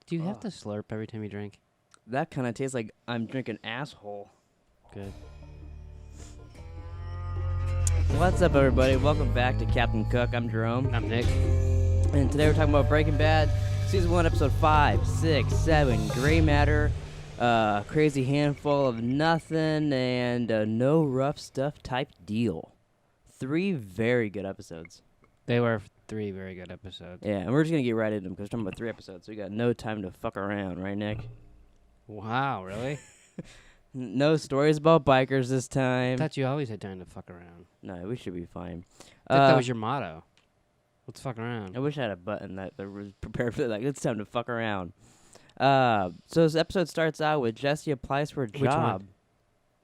Do you have to slurp every time you drink? That kind of tastes like I'm drinking asshole. Good. What's up, everybody? Welcome back to Captain Cook. I'm Jerome. I'm Nick. And today we're talking about Breaking Bad, Season 1, Episode 5, 6, 7, Gray Matter, Crazy Handful of Nothing, and No Rough Stuff type deal. 3 very good episodes. They were 3 very good episodes. Yeah, and we're just going to get right into them because we're talking about 3 episodes, so we got no time to fuck around, right, Nick? Wow, really? No stories about bikers this I time. thought you always had time to fuck around. No, we should be fine. I thought that was your motto. Let's fuck around. I wish I had a button that was prepared for that. Like, it's time to fuck around. So this episode starts out with Jesse applies for a job. Which one?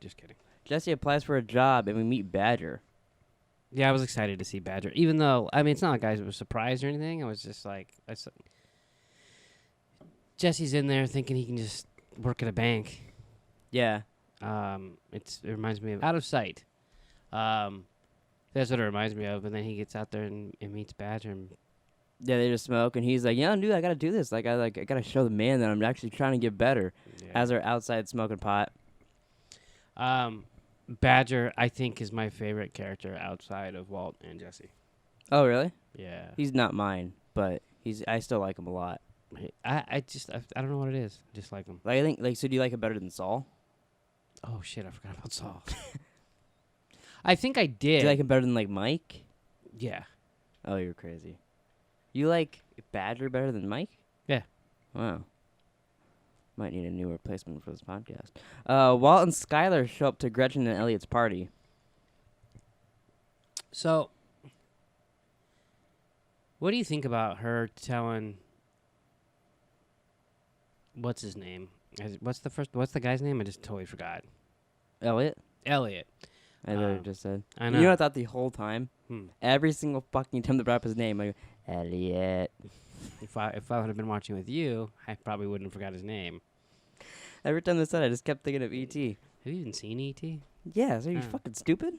Just kidding. Jesse applies for a job, and we meet Badger. Yeah, I was excited to see Badger. Even though, I mean, it's not like I was surprised or anything. I was just like, Jesse's in there thinking he can just work at a bank. Yeah. It reminds me of Out of Sight. That's what it reminds me of. And then he gets out there and meets Badger. And Yeah, they just smoke, and he's like, "Yeah, dude, I gotta do this. Like, I gotta show the man that I'm actually trying to get better." yeah. As they're outside smoking pot. Badger, I think, is my favorite character outside of Walt and Jesse. Oh, really? Yeah. He's not mine, but I still like him a lot. I don't know what it is. I just like him. Like, I think, like, so do you like him better than Saul? Oh, shit, I forgot about Saul. I think I did. Do you like him better than, like, Mike? Yeah. Oh, you're crazy. You like Badger better than Mike? Yeah. Wow. Might need a new replacement for this podcast. Walt and Skylar show up to Gretchen and Elliot's party. So, what do you think about her telling... What's his name? What's the guy's name? I just totally forgot. Elliot? Elliot. I literally just said. I know. You know what I thought the whole time? Hmm. Every single fucking time they brought up his name, I go, Elliot. If I would have been watching with you, I probably wouldn't have forgot his name. Every time they said it, I just kept thinking of E.T. Have you even seen E.T.? Yeah, so you Oh. fucking stupid?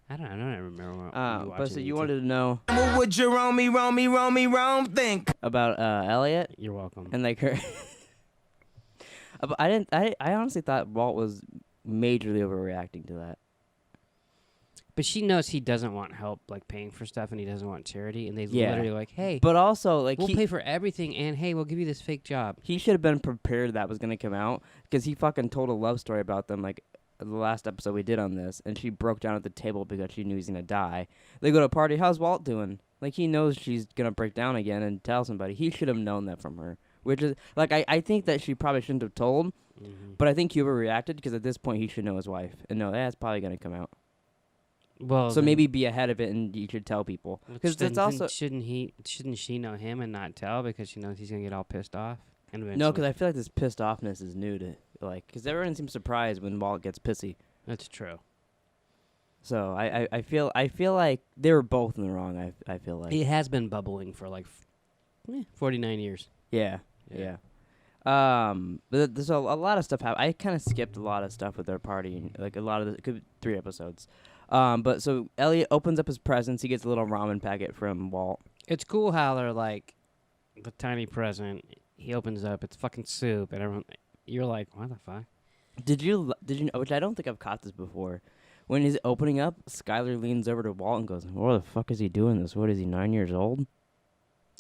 I don't remember. But so you wanted to know What would Jerome think? about Elliot You're welcome. and like her. But I honestly thought Walt was majorly overreacting to that. But she knows he doesn't want help, like, paying for stuff, and he doesn't want charity, and they Yeah. literally like, hey, But also, like, we'll pay for everything, and hey, we'll give you this fake job. he should have been prepared that was going to come out because he fucking told a love story about them, like, the last episode we did on this, and she broke down at the table because she knew he's going to die. They go to a party. How's Walt doing? Like, he knows she's going to break down again and tell somebody. He should have known that from her, which is, like, I think that she probably shouldn't have told, but I think he overreacted because at this point he should know his wife and know that's probably going to come out. Well, So maybe be ahead of it and you should tell people. Because it's also... shouldn't she know him and not tell because she knows he's gonna get all pissed off? And No, because I feel like this pissed offness is new to, like, because everyone seems surprised when Walt gets pissy. That's true. So I feel like they were both in the wrong. I feel like It has been bubbling for like 49 years. yeah. But there's a lot of stuff happened. I kind of skipped a lot of stuff with their party, like a lot of it could be 3 episodes. But so Elliot opens up his presents. He gets a little ramen packet from Walt. It's cool how they're like the tiny present. He opens up, it's fucking soup, and everyone. You're like, what the fuck? Did you? Which I don't think I've caught this before. When he's opening up, Skylar leans over to Walt and goes, "Where the fuck is he doing this? What is he, 9 years old?"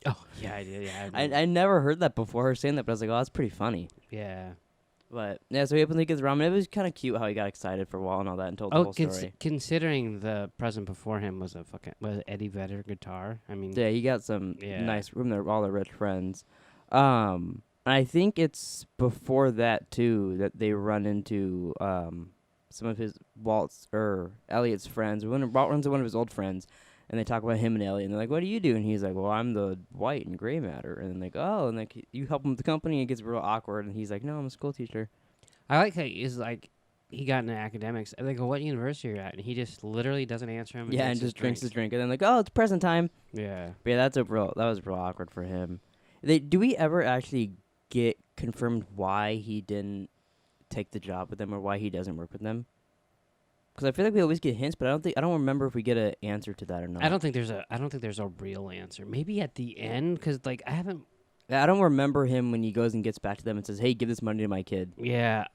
Oh yeah, I did. Yeah, I never heard that before her saying that, but I was like, oh, that's pretty funny. yeah. But yeah, so he opens, he gets ramen. It was kind of cute how he got excited for Walt and all that and told the whole story. Considering the present before him was was Eddie Vedder guitar. I mean, Yeah, he got some Yeah. nice room there, all the rich friends. I think it's before that too that they run into some of his Elliot's friends. When Walt runs into one of his old friends, and they talk about him and Elliot, and they're like, "What do you do?" And he's like, "Well, I'm the white and gray matter." And like, "Oh," and like, you help him with the company, and it gets real awkward. And he's like, "No, I'm a school teacher." I like how he's like, he got into academics. And they go, what university are you at? And he just literally doesn't answer him. Yeah, and just drinks his drink, and then like, "Oh, it's present time." Yeah. But yeah, that was real awkward for him. Do we ever actually get confirmed why he didn't take the job with them or why he doesn't work with them? Because I feel like we always get hints, but I don't remember if we get an answer to that or not. I don't think there's a real answer. Maybe at the end, because like I I don't remember him when he goes and gets back to them and says, "Hey, give this money to my kid." Yeah.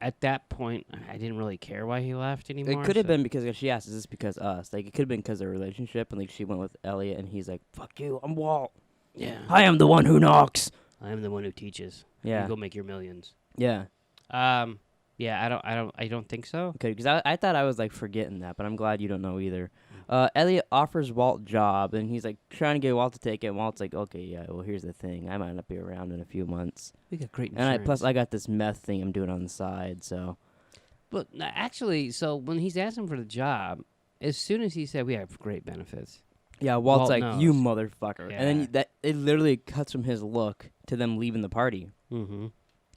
At that point, I didn't really care why he left anymore. It could have been because she asked, "Is this because us?" Like it could have been because of their relationship, and like she went with Elliot, and he's like, "Fuck you, I'm Walt. Yeah. I am the one who knocks." I am the one who teaches. Yeah. You go make your millions. Yeah. Yeah. I don't think so. Okay, because I thought I was like forgetting that, but I'm glad you don't know either. Elliot offers Walt job, and he's like trying to get Walt to take it. And Walt's like, "Okay, yeah. Well, here's the thing. I might not be around in a few months, We got great and insurance. plus I got this meth thing I'm doing on the side, so." But actually, so when he's asking for the job, as soon as he said we have great benefits, Yeah, Walt's Walt like, "You knows. motherfucker," Yeah. and then that it literally cuts from his look to them leaving the party. mm-hmm.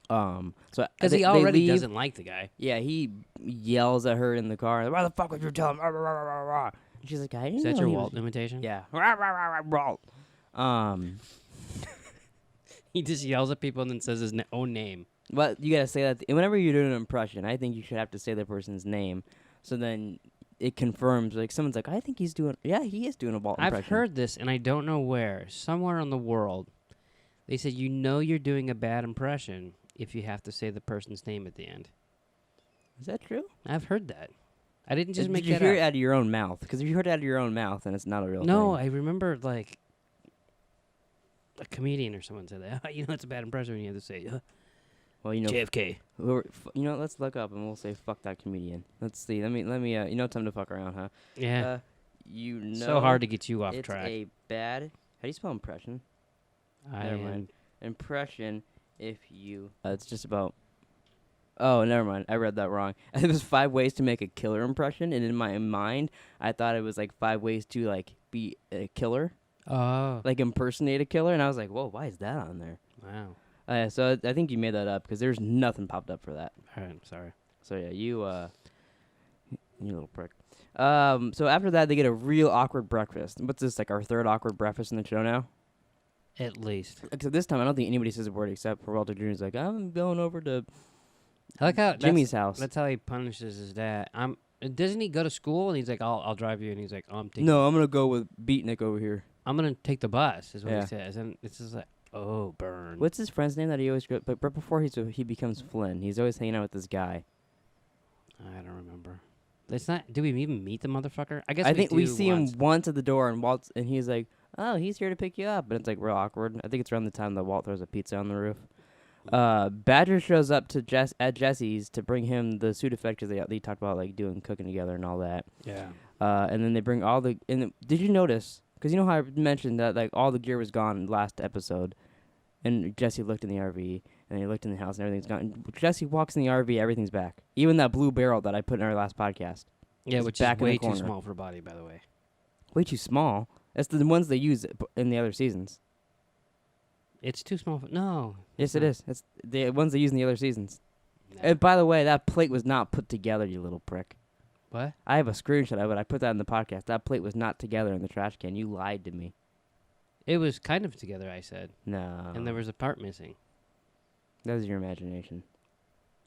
So Because they he already leave. doesn't like the guy. Yeah, he yells at her in the car. "Why the fuck would you tell him?" And she's like, "I didn't Is that know your he Walt was-" imitation? Yeah. Walt. He just yells at people and then says his own name. But you gotta say that whenever you're doing an impression, I think you should have to say the person's name, so then it confirms. Like someone's like, "I think he's doing." Yeah, he is doing a Walt impression. I've heard this, and I don't know where. Somewhere in the world, they said you're doing a bad impression if you have to say the person's name at the end. Is that true? I've heard that. I didn't just make Did you that hear up. it out of your own mouth? Because if you heard it out of your own mouth, then it's not a real No, thing. I remember like a comedian or someone said that. It's a bad impression when you have to say Well, you know, JFK. let's look up and we'll say fuck that comedian. Let's see. Let me. Time to fuck around, huh? Yeah, You know. so hard to get you off it's track. a bad. How do you spell impression? Never mind. Impression. If you. It's just about. Oh, never mind. I read that wrong. It was 5 ways to make a killer impression, and in my mind, I thought it was like 5 ways to like be a killer, Oh, like impersonate a killer, and I was like, whoa, why is that on there? wow. So I think you made that up because there's nothing popped up for that. All right, I'm sorry. So yeah, you little prick. So after that, they get a real awkward breakfast. What's this, like our third awkward breakfast in the show now? At least. Except this time, I don't think anybody says a word except for Walter Jr.'s like, "I'm going over to I like how Jimmy's house." That's how he punishes his dad. Doesn't he go to school and he's like, "I'll drive you," and he's like, "Oh, I'm taking. No, I'm gonna go with Beatnik over here. I'm gonna take the bus," is what Yeah. he says, and it's just like, "Oh, burn." What's his friend's name that he always? But right before he becomes Flynn, he's always hanging out with this guy. I don't remember. It's not. Do we even meet the motherfucker? I guess I think we do see once. him once at the door, and he's like, "Oh, he's here to pick you up," and it's like real awkward. I think it's around the time that Walt throws a pizza on the roof. Badger shows up to at Jesse's to bring him the suit effect because they talked about like doing cooking together and all that. Yeah. And then they bring all the. Did you notice? Because you know how I mentioned that like all the gear was gone last episode, and Jesse looked in the RV and he looked in the house and everything's gone. And Jesse walks in the RV, everything's back. Even that blue barrel that I put in our last podcast. Yeah, It's which back is in the way too corner. small for a body, by the way. Way too small. That's the ones they use in the other seasons. It's too small. No. Yes, it is. It's the ones they use in the other seasons. No. And by the way, that plate was not put together, you little prick. What? I have a screenshot of it. I put that in the podcast. That plate was not together in the trash can. You lied to me. It was kind of together, I said, No. and there was a part missing. That was your imagination.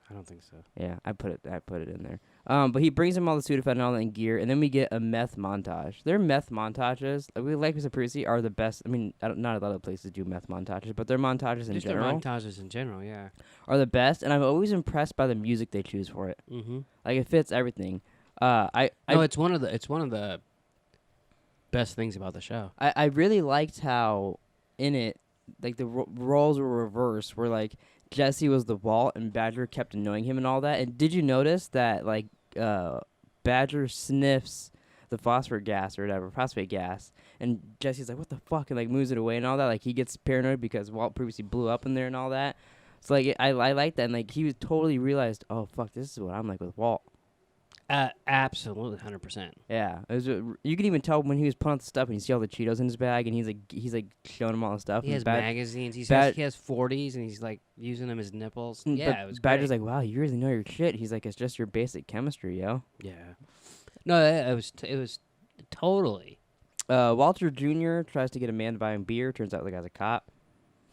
I don't think so. Yeah, I put it in there. But he brings him all the Sudafed and all that gear, and then we get a meth montage. Their meth montages, like we said previously, are the best. I mean, not a lot of places do meth montages, but their montages in Just general the montages in general, yeah. are the best. And I'm always impressed by the music they choose for it. Mm-hmm. Like it fits everything. It's one of the best things about the show. I really liked how in it, like the roles were reversed, where like Jesse was the Walt and Badger kept annoying him and all that. And did you notice that like Badger sniffs the phosphate gas, and Jesse's like, "What the fuck?" and like moves it away and all that. Like he gets paranoid because Walt previously blew up in there and all that. So like I like that, and like he was totally realized, oh fuck, this is what I'm like with Walt. Absolutely, 100%. Yeah, it was, you could even tell when he was putting out the stuff and you see all the Cheetos in his bag, and he's like showing him all the stuff. He and has magazines. He has 40s, and he's like using them as nipples. Yeah, but it was Badger's great. like, "Wow, you really know your shit." He's like, "It's just your basic chemistry, yo." Yeah. No, it was totally. Walter Jr. tries to get a man to buy him beer. Turns out the guy's a cop.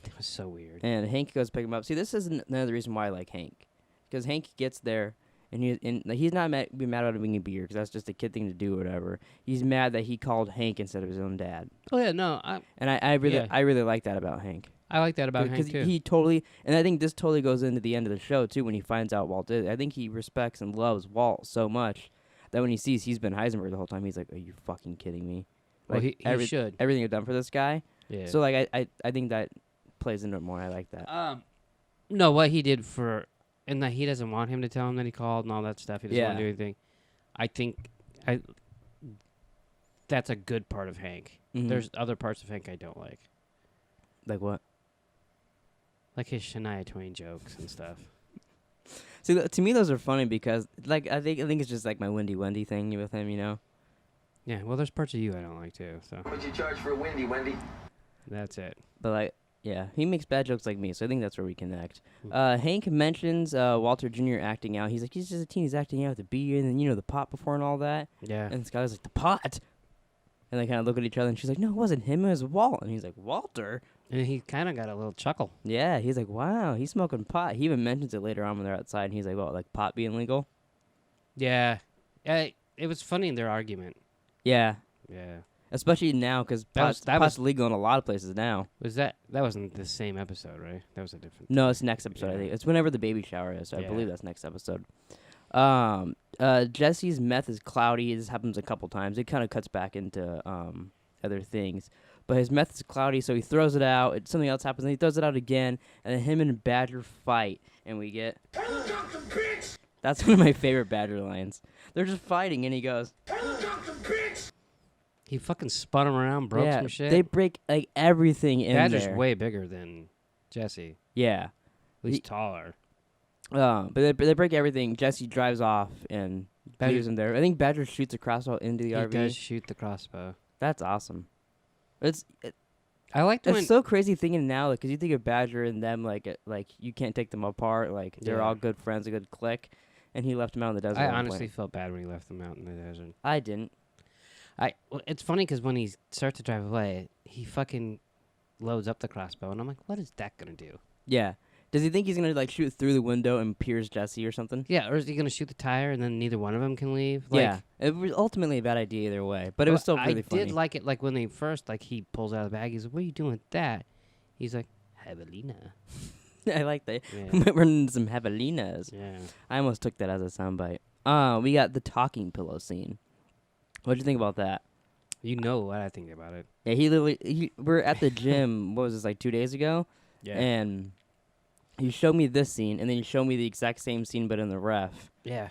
It was so weird. And Hank goes to pick him up. See, this is another reason why I like Hank, because Hank gets there and like, he's not be mad about having a beer because that's just a kid thing to do or whatever. He's mad that he called Hank instead of his own dad. Oh yeah, no, And I really like that about Hank. I like that about Hank Because too. he totally, and I think this totally goes into the end of the show too when he finds out Walt did it. I think he respects and loves Walt so much that when he sees he's been Heisenberg the whole time, he's like, "Are you fucking kidding me?" Well, Like he should. everything I've done for this guy. Yeah. So like I think that plays into it more. I like that. No, what he did for, and that he doesn't want him to tell him that he called and all that stuff. He doesn't want to do anything. I think that's a good part of Hank. Mhm. There's other parts of Hank I don't like. Like what? Like his Shania Twain jokes and stuff. See, to me those are funny because like I think it's just like my Wendy Wendy thing with him, you know. Yeah, well, there's parts of you I don't like too. So What'd you charge for a Wendy, Wendy? that's it. But like, yeah, he makes bad jokes like me, so I think that's where we connect. Mm. Hank mentions Walter Jr. acting out. He's like, he's just a teen. He's acting out with the beer and then the pot before and all that. Yeah. And Skylar's like, the pot. And they kind of look at each other, and she's like, no, it wasn't him. It was Walt. And he's like, Walter. And he kind of got a little chuckle. Yeah, he's like, wow, he's smoking pot. He even mentions it later on when they're outside, and he's like, what, like pot being legal? Yeah. It was funny in their argument. Yeah, Yeah. especially now because That pot's was- legal in a lot of places now. That wasn't the same episode, right? That was a different. No, it's next episode. I Yeah. think it's whenever the baby shower is. So I Yeah. believe that's next episode. Jesse's meth is cloudy. This happens a couple times. It kind of cuts back into other things, but his meth is cloudy, so he throws it out. Something else happens, and he throws it out again, and then him and Badger fight, and we get. That's one of my favorite Badger lines. They're just fighting, and he goes. He fucking spun him around, broke Yeah, some shit. they break like everything in Badger's there. way bigger than Jesse. Yeah. At least taller. But they break everything. Jesse drives off and Badger- leaves him there. I think Badger shoots a crossbow into the He RV. does shoot the crossbow. That's awesome. It's I liked when so crazy thinking now because you think of Badger and them like you can't take them apart. Like they're Yeah. all good friends, a good clique, and he left them out in the desert. I at one honestly point. felt bad when he left them out in the desert. I didn't. Well, it's funny because when he starts to drive away, he fucking loads up the crossbow, and I'm like, what is that gonna do? Yeah. Does he think he's gonna like shoot through the window and pierce Jesse or something? Yeah, or is he gonna shoot the tire and then neither one of them can leave? Like, Yeah. It was ultimately a bad idea either way, but it was still really funny. I did like it, like when they first, like he pulls out of the bag. He's like, "What are you doing with that?" He's like, "Javelina." I like that. Yeah. We're in some javelinas. Yeah. I almost took that as a soundbite. We got the talking pillow scene. What'd you think about that? You know what I think about it. Yeah, we're at the gym, what was this, like 2 days ago? Yeah. And he showed me this scene, and then he showed me the exact same scene, but in the ref, Yeah.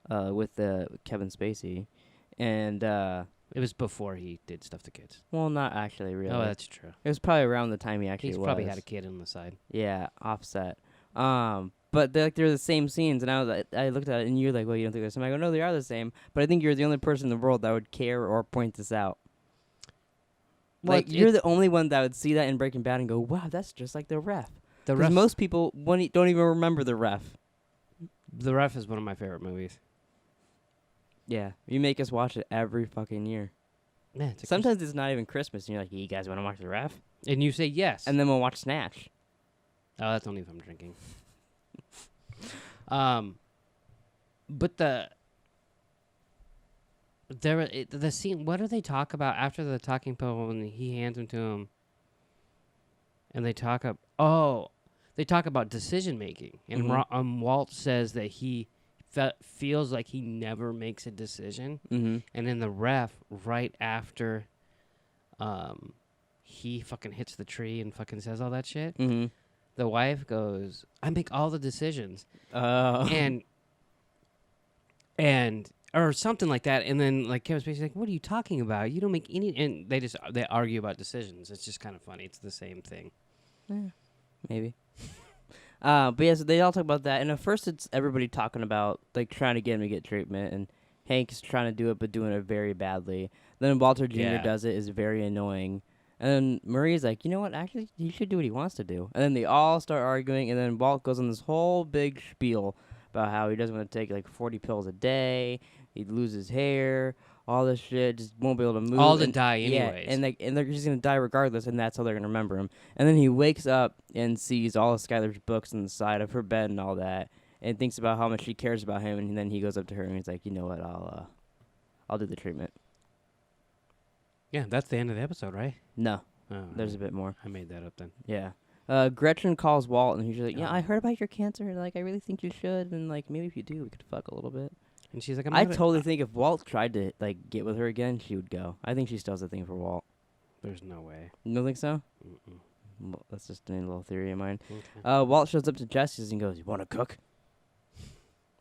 with Kevin Spacey. And, It was before he did stuff to kids. well, not actually, really. Oh, that's true. It was probably around the time he actually He's was. probably had a kid on the side. Yeah, offset. But they're the same scenes, and I looked at it, and you're like, well, you don't think they're the same? I go, no, they are the same, but I think you're the only person in the world that would care or point this out. Well, Like, you're the only one that would see that in Breaking Bad and go, wow, that's just like the ref. The Because ref. most people don't even remember the ref. The Ref is one of my favorite movies. Yeah, you make us watch it every fucking year. Yeah. It's a Sometimes it's not even Christmas, and you're like, you guys want to watch the ref? and you say yes. And then we'll watch Snatch. Oh, that's only if I'm drinking. But the scene. What do they talk about after the talking pill when he hands him to him? And they talk they talk about decision making, and Mhm. Walt says that he feels like he never makes a decision, Mm-hmm. and in the ref right after, he fucking hits the tree and fucking says all that shit. Mm-hmm. The wife goes, "I make all the decisions," Oh. and or something like that. And then like Kevin Spacey's like, "What are you talking about? You don't make any." And they argue about decisions. It's just kind of funny. It's the same thing. Maybe. But yeah, so they all talk about that. And at first it's everybody talking about, like, trying to get him to get treatment. And Hank's trying to do it, but doing it very badly. Then Walter Jr. Yeah. does it, is very annoying. And then Marie's like, you know what, actually, he should do what he wants to do. And then they all start arguing, and then Walt goes on this whole big spiel about how he doesn't want to take, like, 40 pills a day, he'd lose his hair, all this shit, just won't be able to move. All to and- die yeah, anyways. and they're just going to die regardless, and that's how they're going to remember him. And then he wakes up and sees all of Skylar's books on the side of her bed and all that, and thinks about how much she cares about him, and then he goes up to her and he's like, you know what, I'll do the treatment. Yeah, that's the end of the episode, right? No, Oh, there's a bit more. I made that up then. Yeah. Gretchen calls Walt and he's like, yeah, Oh. I heard about your cancer. Like, I really think you should, and like maybe if you do, we could fuck a little bit. And she's like, I totally think if Walt tried to like get with her again, she would go. I think she still has a thing for Walt. There's no way. You don't think so? Mm-mm. Well, that's just a little theory of mine. Okay. Walt shows up to Jesse's and goes, "You want to cook?"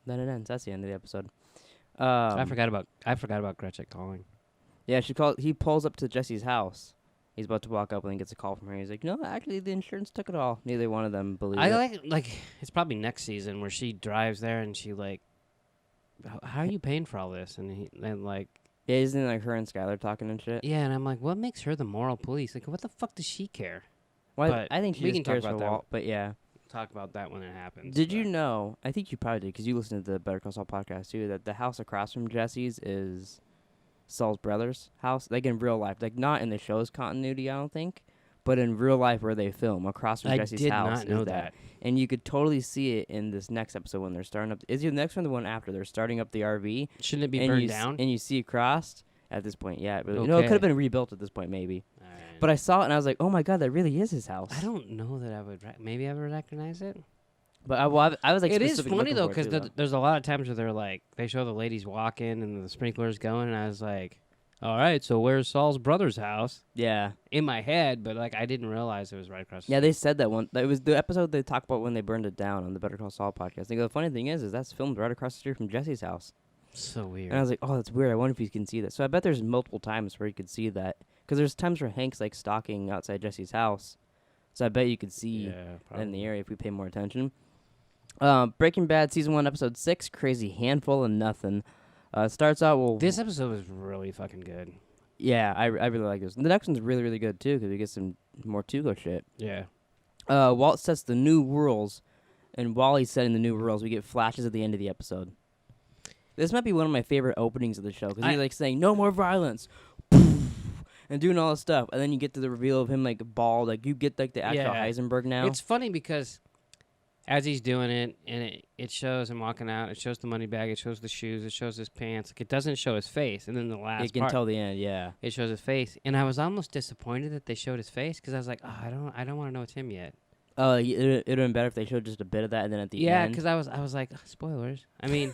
Then it ends. That's the end of the episode. I forgot about Gretchen calling. Yeah, he pulls up to Jesse's house. He's about to walk up and then gets a call from her. He's like, "No, actually, the insurance took it all." Neither one of them believe I it. like it's probably next season where she drives there and she like, how are you paying for all this? And like, Yeah, isn't it like her and Skylar talking and shit? yeah, and I'm like, what makes her the moral police? Like, what the fuck does she care? Well, But I think she we just can talk cares about for that. Walt. But yeah, Talk about that when it happens. did you but- know? I think you probably did because you listened to the Better Call Saul podcast too. That the house across from Jesse's is Saul's brother's house. Like in real life, like not in the show's continuity, I don't think, but in real life where they film across from I Jesse's did house. not know is that. And you could totally see it in this next episode when they're starting up. Is it the next one or the one after? They're starting up the RV. Shouldn't it be and burned you down? And you see it crossed at this point. Yeah, it really, no, it could have Okay. been rebuilt at this point maybe. Alright. But I saw it and I was like, oh my god, that really is his house. I don't know that I would. Maybe I would recognize it. But I was like, It is specifically funny looking though for it because too, there's a lot of times where they're like they show the ladies walk in and the sprinklers going, and I was like, all right, so where's Saul's brother's house? Yeah. In my head, but like I didn't realize it was right across. Yeah, they said that one. That was the episode they talked about when they burned it down on the Better Call Saul podcast. They go, the funny thing is that's filmed right across the street from Jesse's house. So weird. And I was like, oh, that's weird. I wonder if you can see that. So I bet there's multiple times where you could see that. Because there's times where Hank's like stalking outside Jesse's house. So I bet you could see yeah, that in the probably. area if we pay more attention. Breaking Bad season 1 episode 6, crazy handful of nothing. Starts out well. This episode was really fucking good. Yeah, I really like this. And the next one's really really good too because we get some more Tuco shit. Yeah. Walt sets the new rules, and while he's setting the new rules, we get flashes at the end of the episode. This might be one of my favorite openings of the show because he's like saying no more violence, and doing all this stuff, and then you get to the reveal of him like bald, like you get like the actual Yeah. Heisenberg now. It's funny because as he's doing it, and it shows him walking out, it shows the money bag, it shows the shoes, it shows his pants. Like it doesn't show his face, and then the last you can part, tell the end, yeah. it shows his face, and I was almost disappointed that they showed his face because I was like, oh, I don't want to know it's him yet. Oh, it'd have been better if they showed just a bit of that, and then at the Yeah, end. because I was like, spoilers. I mean,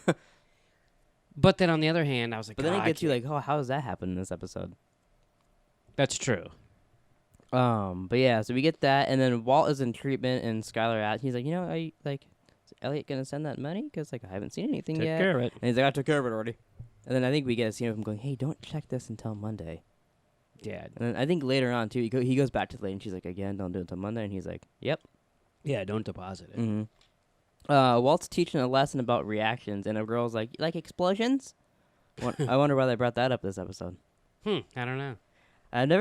but then on the other hand, I was like, But then "Oh, it I gets you can't." like, oh, how does that happen in this episode? That's true. But yeah, so we get that, and then Walt is in treatment, and Skylar asks, he's like, you know, are you, like, is Elliot gonna send that money? Because like I haven't seen anything Take yet. care of it. And he's like, I took care of it already. And then I think we get a scene of him going, hey, don't check this until Monday. Yeah, And then I think later on too, he goes back to the lady, and she's like, again, don't do it until Monday. And he's like, yep. yeah. Don't deposit it. Mm-hmm. Walt's teaching a lesson about reactions, and a girl's like explosions. I wonder why they brought that up this episode. I don't know.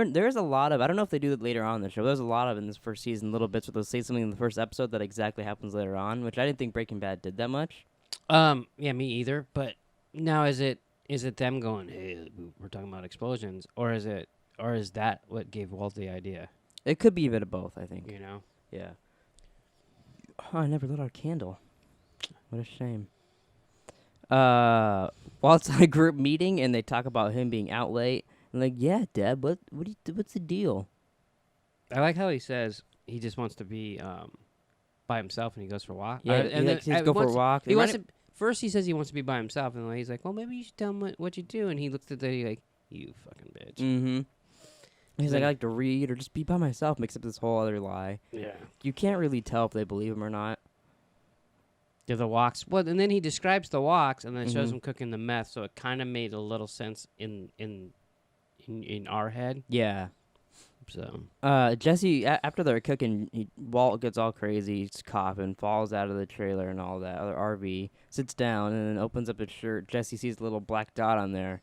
There's a lot of, I don't know if they do it later on in the show. There's a lot of in this first season, little bits where they'll say something in the first episode that exactly happens later on, which I didn't think Breaking Bad did that much. Yeah, me either. But now is it them going, hey, we're talking about explosions, or is that what gave Walt the idea? It could be a bit of both, I think. You know. Yeah. Oh, I never lit our candle. What a shame. Walt's at a group meeting, and they talk about him being out late. And like, yeah, Deb, what's the deal? I like how he says he just wants to be by himself, and he goes for a walk. Yeah, and he likes to go for a walk. He wants to. First, he says he wants to be by himself, and then he's like, "Well, maybe you should tell him what you do." And he looks at the like, "You fucking bitch." Mm-hmm. He's like, Then- I like to read or just be by myself. Makes up this whole other lie. Yeah. You can't really tell if they believe him or not. Yeah, the walks. Well, and then he describes the walks, and then shows Mhm. him cooking the meth. So it kind of made a little sense in our head. Yeah. So Jesse, after they're cooking, Walt gets all crazy. He's coughing, falls out of the trailer and all that. Other RV sits down and then opens up his shirt. Jesse sees a little black dot on there.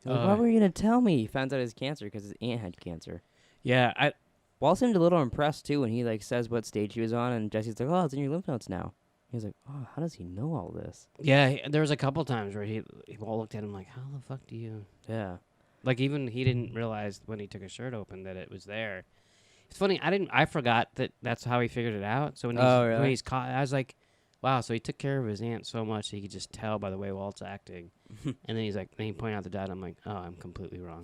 He's like, why were you gonna tell me? He finds out his cancer because his aunt had cancer. yeah, Walt seemed a little impressed too when he like says what stage he was on, and Jesse's like, "Oh, it's in your lymph nodes now." He's like, "Oh, how does he know all this?" there was a couple times where he all looked at him like, "How the fuck do you?" Yeah. Like even he didn't realize when he took his shirt open that it was there. It's funny. I forgot that that's how he figured it out. So when he's Oh, really? when he's caught, I was like, wow, so he took care of his aunt so much he could just tell by the way Walt's acting. And then he's like, then he pointed out the dad. I'm like, oh, I'm completely wrong.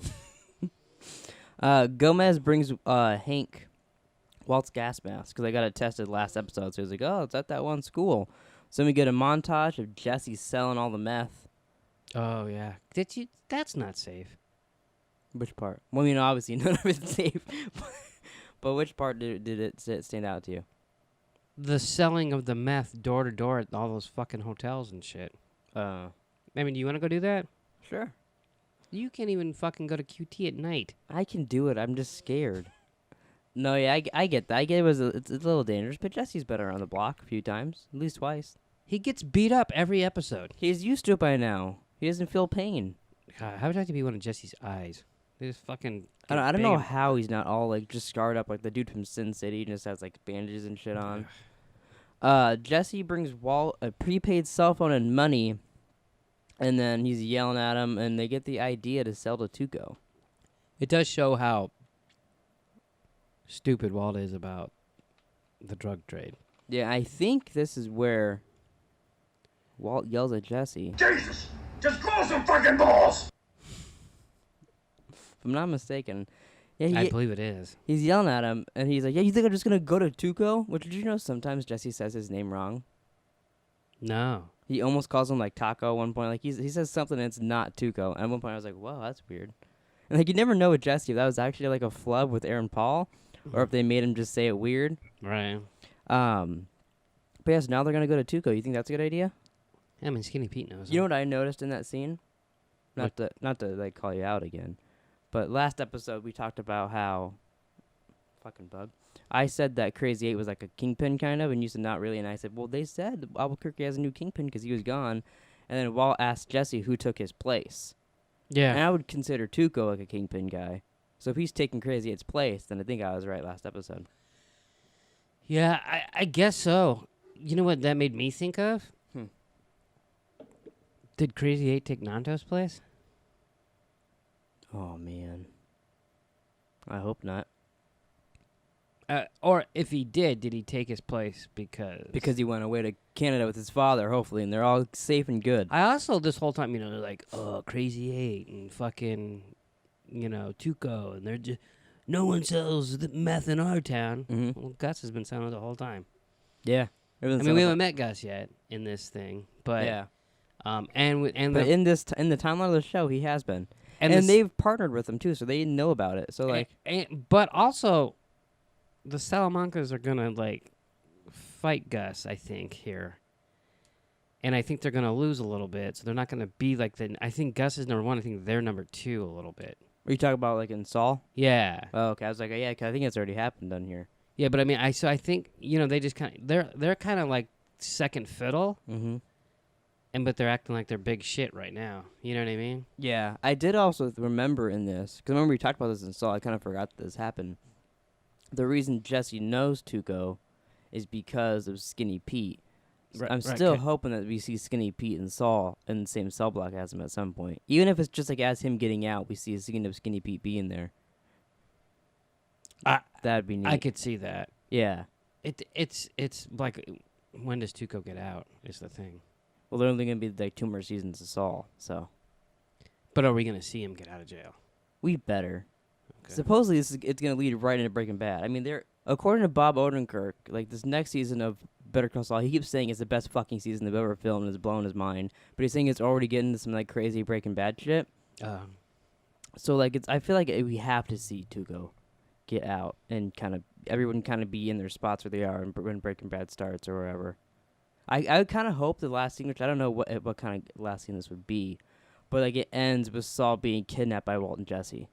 Gomez brings Hank Walt's gas mask because I got it tested last episode. So he was like, oh, it's at that one school. So we get a montage of Jesse selling all the meth. Oh, yeah. Did you? That's not safe. Which part? Well, I mean, obviously none of it's safe. But which part did it stand out to you? The selling of the meth door to door at all those fucking hotels and shit. I mean, do you want to go do that? Sure. You can't even fucking go to QT at night. I can do it. I'm just scared. No, yeah, I get that. I get it's a little dangerous, but Jesse's been around the block a few times, at least twice. He gets beat up every episode. He's used to it by now. He doesn't feel pain. God, how would you like to be one of Jesse's eyes? They just fucking. I don't know how he's not all like just scarred up like the dude from Sin City just has like bandages and shit on. Jesse brings Walt a prepaid cell phone and money, and then he's yelling at him, and they get the idea to sell to Tuco. It does show how stupid Walt is about the drug trade. Yeah, I think this is where Walt yells at Jesse. Jesus! Just grow some fucking balls! If I'm not mistaken. Yeah, I believe it is. He's yelling at him, and he's like, yeah, you think I'm just going to go to Tuco? Which, did you know sometimes Jesse says his name wrong? No. He almost calls him, like, Taco at one point. Like, he says something, and it's not Tuco. And at one point, I was like, whoa, that's weird. And, like, you never know with Jesse if that was actually, like, a flub with Aaron Paul, or if they made him just say it weird. Right. But, yes, now they're going to go to Tuco. You think that's a good idea? Yeah, I mean, Skinny Pete knows. You know what I noticed in that scene? Not to like, call you out again. But last episode, we talked about how... Fucking bug. I said that Crazy 8 was like a kingpin, kind of, and you said not really. And I said, well, they said Albuquerque has a new kingpin because he was gone. And then Walt asked Jesse who took his place. Yeah. And I would consider Tuco like a kingpin guy. So if he's taking Crazy 8's place, then I think I was right last episode. Yeah, I guess so. You know what that made me think of? Did Crazy 8 take Nanto's place? Oh, man. I hope not. Or if he did he take his place because... Because he went away to Canada with his father, hopefully, and they're all safe and good. I also, this whole time, they're like, oh, Crazy 8 and fucking, Tuco, and they're just... No one sells the meth in our town. Mm-hmm. Well, Gus has been selling it the whole time. Yeah. I mean, we haven't met Gus yet in this thing, but... Yeah. But in the timeline of the show, he has been. And they've partnered with him, too, so they know about it. So, like... But also... The Salamancas are gonna fight Gus, I think, here, and I think they're gonna lose a little bit. So they're not gonna be like the. I think Gus is number one. I think they're number two a little bit. Are you talking about like in Saul? Yeah. Oh, okay. I was like, yeah, 'cause I think it's already happened down here. Yeah, but I mean, I think they just kind of they're kind of like second fiddle. Mm-hmm. But they're acting like they're big shit right now. You know what I mean? Yeah, I did also remember in this because remember we talked about this in Saul. I kind of forgot that this happened. The reason Jesse knows Tuco is because of Skinny Pete. I'm still hoping that we see Skinny Pete and Saul in the same cell block as him at some point. Even if it's just like as him getting out, we see a scene of Skinny Pete being there. That'd be neat. I could see that. Yeah. It's like, when does Tuco get out is the thing. Well, they're only going to be like 2 more seasons of Saul, so. But are we going to see him get out of jail? We better. Okay. Supposedly, it's going to lead right into Breaking Bad. I mean, according to Bob Odenkirk, like this next season of Better Call Saul, he keeps saying it's the best fucking season they've ever filmed and it's blowing his mind. But he's saying it's already getting into some like crazy Breaking Bad shit. So like I feel like we have to see Tuco get out and everyone be in their spots where they are when Breaking Bad starts or wherever. I kind of hope the last scene, which I don't know what kind of last scene this would be, but like it ends with Saul being kidnapped by Walt and Jesse.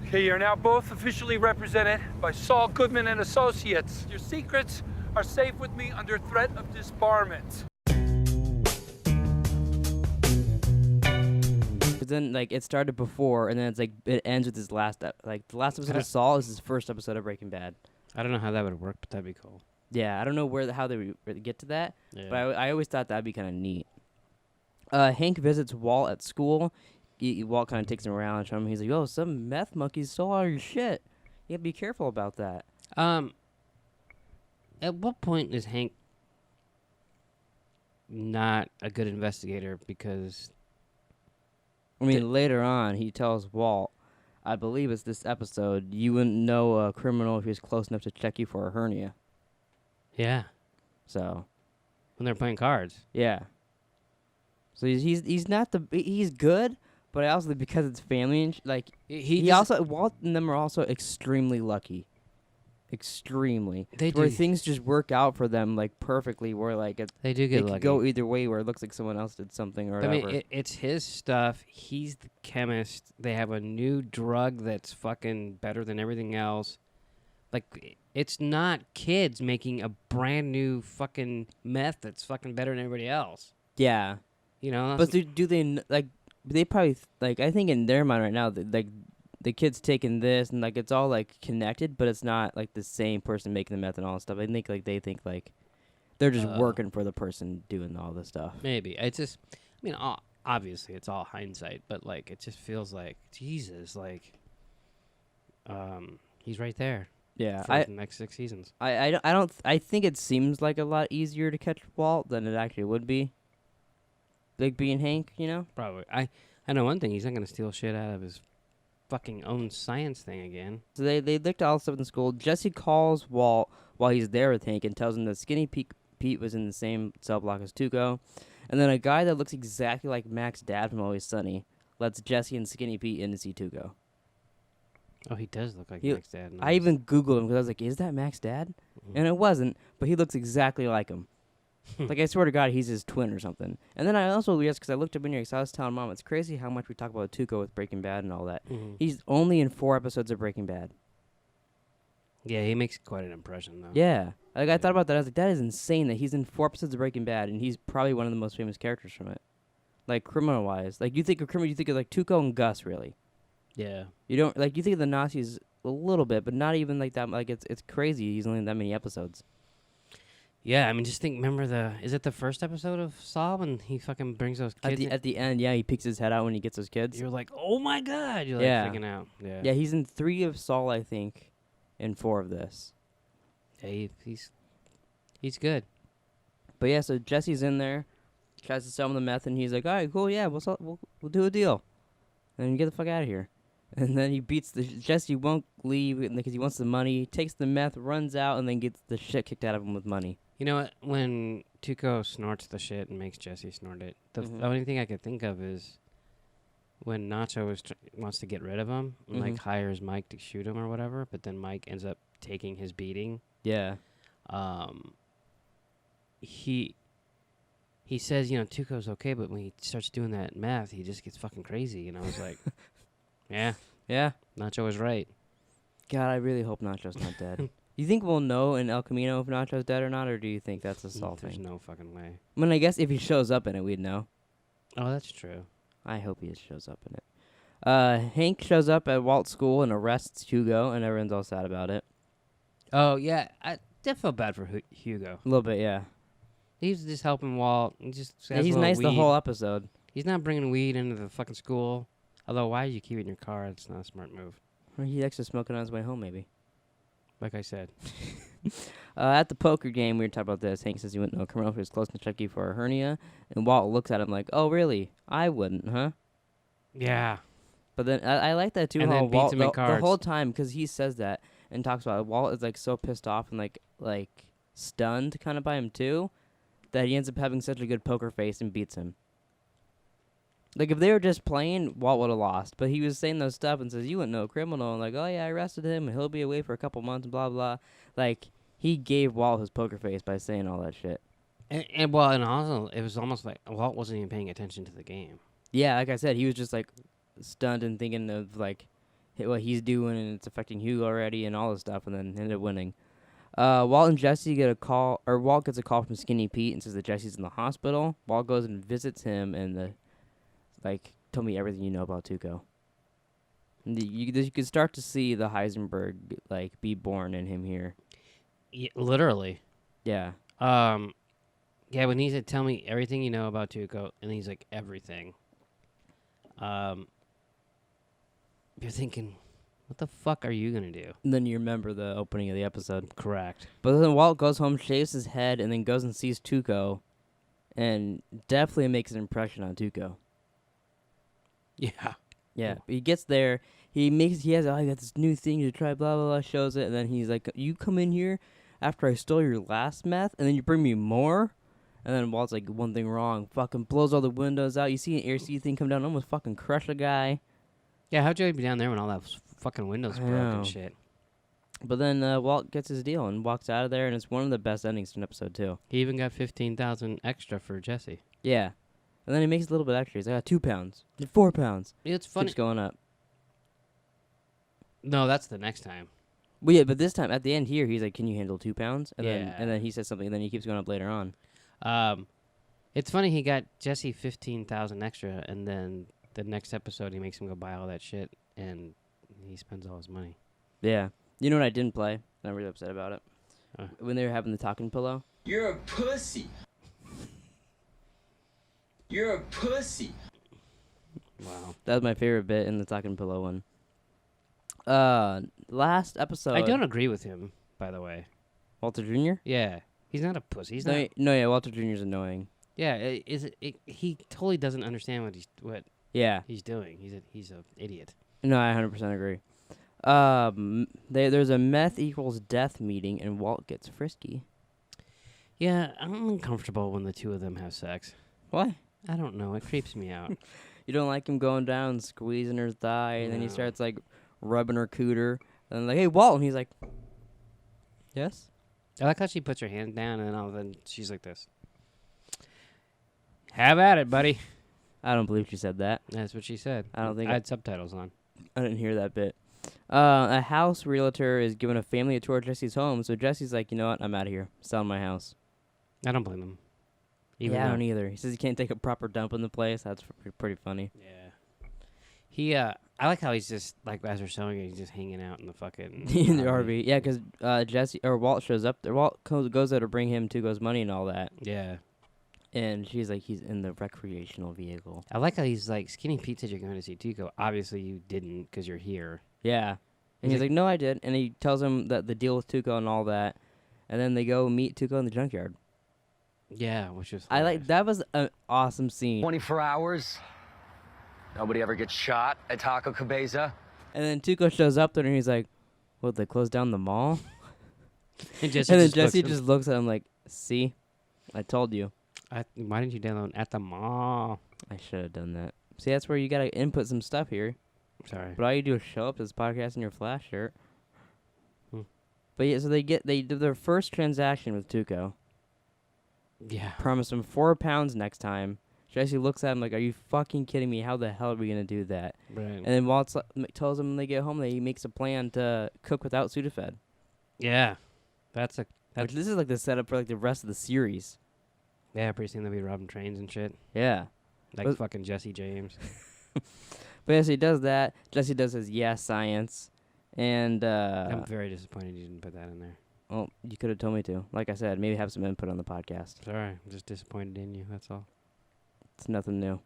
Okay, you're now both officially represented by Saul Goodman and Associates. Your secrets are safe with me under threat of disbarment. But then, like, it started before, and then it's like it ends with his last the last episode of Saul is his first episode of Breaking Bad. I don't know how that would work, but that'd be cool. Yeah, I don't know how they would get to that, Yeah. but I always thought that'd be kind of neat. Hank visits Walt at school. Walt kind of takes him around and shows him. He's like, "Oh, some meth monkeys stole all your shit. You have to be careful about that." At what point is Hank not a good investigator because I mean, later on, he tells Walt, I believe it's this episode, you wouldn't know a criminal if he was close enough to check you for a hernia. yeah, So, when they're playing cards. yeah. So he's not he's good, but I also because it's family and like he just- also Walt and them are also extremely lucky. Extremely. They where do. things just work out for them like perfectly where like They do it get could lucky. go either way where it looks like someone else did something or I whatever. mean, it's his stuff. He's the chemist. They have a new drug that's fucking better than everything else. Like, it's not kids making a brand new fucking meth that's fucking better than everybody else. yeah. You know? But do they like they probably like I think in their mind right now like the kid's taking this and like it's all like connected, but it's not like the same person making the meth and all that stuff. I think like they think like they're just working for the person doing all this stuff. Maybe. It's just, I mean, obviously it's all hindsight, but like, it just feels like, Jesus, like, he's right there Yeah, for the next 6 seasons. I think it seems like a lot easier to catch Walt than it actually would be. Like being Hank, you know? Probably. I know one thing, he's not going to steal shit out of his fucking own science thing again. So they looked at all the stuff in school. Jesse calls Walt while he's there with Hank and tells him that Skinny Pete was in the same cell block as Tuco. And then a guy that looks exactly like Mac's dad from Always Sunny lets Jesse and Skinny Pete in to see Tuco. Oh, he does look like He- Mac's dad. I even Googled him because I was like, is that Mac's dad? And it wasn't, but he looks exactly like him. Like, I swear to God, he's his twin or something. And then I also realized, because I looked up in here, because I was telling Mom, it's crazy how much we talk about Tuco with Breaking Bad and all that. Mhm. He's only in 4 episodes of Breaking Bad. Yeah, he makes quite an impression, though. Yeah. Like, I thought about that. I was like, that is insane that he's in 4 episodes of Breaking Bad, and he's probably one of the most famous characters from it. Like, criminal-wise. Like, you think of criminal, you think of, like, Tuco and Gus, really. Yeah. You don't, like, you think of the Nazis a little bit, but not even like that. Like, it's crazy he's only in that many episodes. Yeah, I mean, just think, remember is it the first episode of Saw when he fucking brings those kids in? At the end, yeah, he peeks his head out when he gets those kids. You're like, oh my God. You're like Yeah. freaking out. Yeah. Yeah, he's in 3 of Saul, I think, and 4 of this. Yeah, he's good. But yeah, so Jesse's in there, tries to sell him the meth, and he's like, all right, cool, yeah, we'll do a deal. And then get the fuck out of here. And then he beats Jesse won't leave because he wants the money, takes the meth, runs out, and then gets the shit kicked out of him with money. You know what? When Tuco snorts the shit and makes Jesse snort it, the Mhm. only thing I could think of is when Nacho wants to get rid of him and like Mhm. hires Mike to shoot him or whatever, but then Mike ends up taking his beating. Yeah. He says, you know, Tuco's okay, but when he starts doing that meth, he just gets fucking crazy. And I was like, yeah, Yeah. Nacho was right. God, I really hope Nacho's not dead. You think we'll know in El Camino if Nacho's dead or not, or do you think that's a Saul There's thing? no fucking way. I mean, I guess if he shows up in it, we'd know. Oh, that's true. I hope he shows up in it. Hank shows up at Walt's school and arrests Hugo, and everyone's all sad about it. Oh, yeah. I felt bad for Hugo. A little bit, yeah. He's just helping Walt. He just Yeah, has a he's little nice the weed. whole episode. He's not bringing weed into the fucking school. Although, why do you keep it in your car? It's not a smart move. Or he actually smoking on his way home, maybe. Like I said. At the poker game, we were talking about this. Hank says he wouldn't know a criminal if he was close to check you for a hernia. And Walt looks at him like, oh, really? I wouldn't, huh? Yeah. But then I like that, too, And how then beats Walt, him in the cards. whole time, because he says that and talks about it, Walt is, like, so pissed off and, like stunned kind of by him, too, that he ends up having such a good poker face and beats him. Like, if they were just playing, Walt would have lost. But he was saying those stuff and says, you wouldn't know a criminal. And like, oh, yeah, I arrested him, and he'll be away for a couple months, and blah, blah. Like, he gave Walt his poker face by saying all that shit. And also, it was almost like Walt wasn't even paying attention to the game. Yeah, like I said, he was just, like, stunned and thinking of, like, what he's doing, and it's affecting Hugo already and all this stuff, and then ended up winning. Walt and Jesse get a call, or Walt gets a call from Skinny Pete and says that Jesse's in the hospital. Walt goes and visits him, and tell me everything you know about Tuco. And you can start to see the Heisenberg, like, be born in him here. Yeah, literally. Yeah. Yeah, when he said, tell me everything you know about Tuco, and he's like, everything. You're thinking, what the fuck are you going to do? And then you remember the opening of the episode. Correct. But then Walt goes home, shaves his head, and then goes and sees Tuco. and definitely makes an impression on Tuco. Yeah. Yeah, Cool. he gets there. I got this new thing to try, blah, blah, blah, shows it, and then he's like, you come in here after I stole your last meth, and then you bring me more? And then Walt's like, one thing wrong, fucking blows all the windows out. You see an AC thing come down, almost fucking crush a guy. Yeah, how'd you be down there when all that fucking windows I broke know. and shit? But then Walt gets his deal and walks out of there, and it's one of the best endings to an episode, too. He even got 15,000 extra for Jesse. Yeah. And then he makes a little bit extra. He's like, I got 2 pounds. 4 pounds. It's funny. Keeps going up. No, that's the next time. Well, yeah, but this time, at the end here, he's like, can you handle 2 pounds? And Yeah. then he says something, and then he keeps going up later on. It's funny he got Jesse 15,000 extra, and then the next episode he makes him go buy all that shit, and he spends all his money. Yeah. You know what I didn't play? I'm really upset about it. Huh. When they were having the talking pillow. You're a pussy. You're a pussy. Wow. That was my favorite bit in the talking pillow one. Last episode. I don't agree with him, by the way. Walter Jr.? Yeah. He's not a pussy. He's No, not. yeah, Walter Jr.'s annoying. Yeah, he totally doesn't understand what Yeah. he's doing. He's a idiot. No, I 100% agree. There's a meth equals death meeting, and Walt gets frisky. Yeah, I'm uncomfortable when the two of them have sex. Why? I don't know. It creeps me out. You don't like him going down and squeezing her thigh, and then he No. starts, like, rubbing her cooter. And like, hey, Walt. And he's like, yes? I like how she puts her hand down, and then all of a sudden she's like this. Have at it, buddy. I don't believe she said that. That's what she said. I don't think I had subtitles on. I didn't hear that bit. A house realtor is giving a family a tour of Jesse's home, so Jesse's like, you know what? I'm out of here. Selling my house. I don't blame him. I don't either. He says he can't take a proper dump in the place. That's pretty funny. Yeah. I like how he's just, like, as they're showing it, he's just hanging out in the fucking In the RV. Yeah, because Walt shows up there. Walt goes there to bring him Tuco's money and all that. Yeah. And she's like, he's in the recreational vehicle. I like how he's like, Skinny Pete said you're going to see Tico. Obviously you didn't because you're here. Yeah. And he's like, no, I did. And he tells him that the deal with Tuco and all that. And then they go meet Tuco in the junkyard. Yeah, which is That was an awesome scene. 24 hours. Nobody ever gets shot at Taco Cabeza. And then Tuco shows up there and he's like, what, they closed down the mall? And Jesse And then just Jesse looks- just looks at him like, see? I told you. why didn't you download at the mall? I should have done that. See, that's where you got to input some stuff here. Sorry. But all you do is show up to this podcast in your flash shirt. Hmm. But yeah, so they do their first transaction with Tuco. Yeah. Promise him 4 pounds next time. Jesse looks at him like, are you fucking kidding me? How the hell are we going to do that? Right. And then Walt tells them when they get home that he makes a plan to cook without Sudafed. Yeah. Which this is like the setup for like the rest of the series. Yeah, pretty soon they'll be robbing trains and shit. Yeah. Like But- fucking Jesse James. But yeah, so he does that. Jesse does his science. And, I'm very disappointed you didn't put that in there. well, you could have told me to. Like I said, maybe have some input on the podcast. Sorry. I'm just disappointed in you. That's all. It's nothing new.